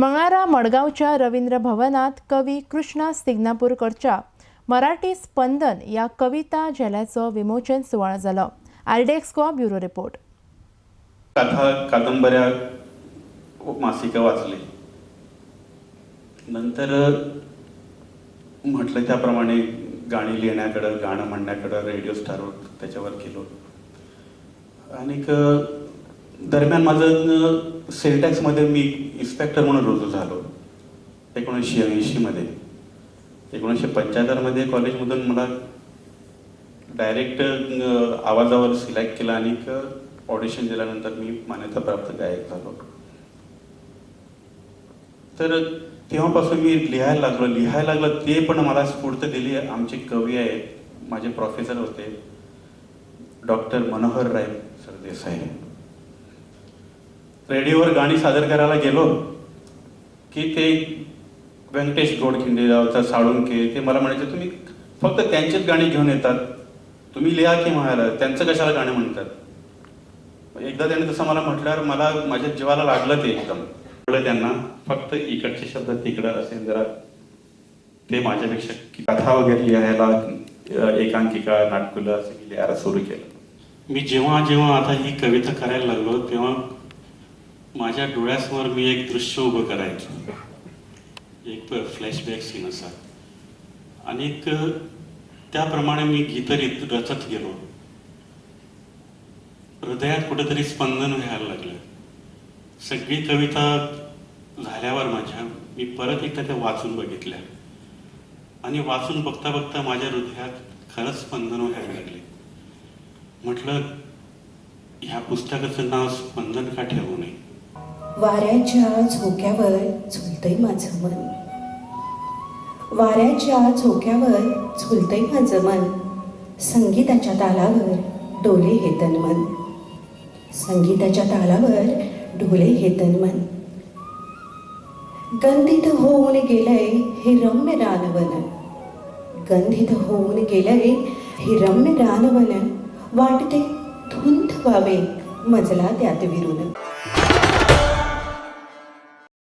मंगळारा मडगावच्या रवींद्र भवनात कवी कृष्णा सिग्नापूरकरच्या मराठी स्पंदन या कविता झेल्याचो विमोचन सुवाळो जालो। आरडेक्सको ब्युरो रिपोर्ट। कथा कादंबऱ्या मासिका वाचली नंतर म्हटलं त्याप्रमाणे गाणी लिहिण्याकडे गाणं म्हणण्याकडे रेडिओ स्टारवर त्याच्यावर गेलो। आणि दरम्यान माझं सेल टॅक्समध्ये मी इन्स्पेक्टर म्हणून रुजू झालो 1980 मध्ये। 1975 मध्ये कॉलेजमधून मला डायरेक्ट आवाजावर सिलेक्ट केलं आणि ऑडिशन दिल्यानंतर मी मान्यताप्राप्त गायक झालो। तर तेव्हापासून मी लिहायला लागलो। ते पण मला स्फूर्ती दिली आमचे कवी आहेत, माझे प्रोफेसर होते डॉक्टर मनोहर राय सरदेसाई। रेडिओवर गाणी सादर करायला गेलो की ते व्यंकटेश गोडखिंडे साळुंके ते मला म्हणायचे, तुम्ही फक्त त्यांचीच गाणी घेऊन येतात, तुम्ही लिहा की म्हणाला, त्यांचं कशाला गाणं म्हणतात। एकदा त्याने तसं मला म्हटल्यावर मला माझ्या जीवाला लागलं ते एकदम। त्यांना फक्त इकडचे शब्द तिकडं असेल जरा ते माझ्यापेक्षा कथा वगैरे लिहायला एकांकिका नाटकुलं असं मी लिहायला सुरू केलं। मी जेव्हा आता ही कविता करायला लागलो तेव्हा माझ्या डोळ्यासमोर मी एक दृश्य उभं करायचो, एक फ्लॅशबॅक सीन असा, आणि त्याप्रमाणे मी गीतं रचत गेलो। हृदयात कुठेतरी स्पंदन व्हायला लागलं। सगळी कविता झाल्यावर मी परत एकदा त्या वाचून बघितल्या आणि वाचून बघता बघता माझ्या हृदयात खरंच स्पंदन व्हायला लागले। म्हटलं ह्या पुस्तकाचं नाव स्पंदन का ठेवू नये। वाऱ्याच्या झोक्यावर झुलतंय माझं मन, वाऱ्याच्या झोक्यावर झुलतंय माझं मन, संगीताच्या तालावर डोले हे तन मन, संगीताच्या तालावर डोले हे तन मन। गंधित होऊन गेलंय हे रम्य रानवन, गंधित होऊन गेलंय हे रम्य रानवन, वाटते धुंद व्हावे मजला त्यात विरून।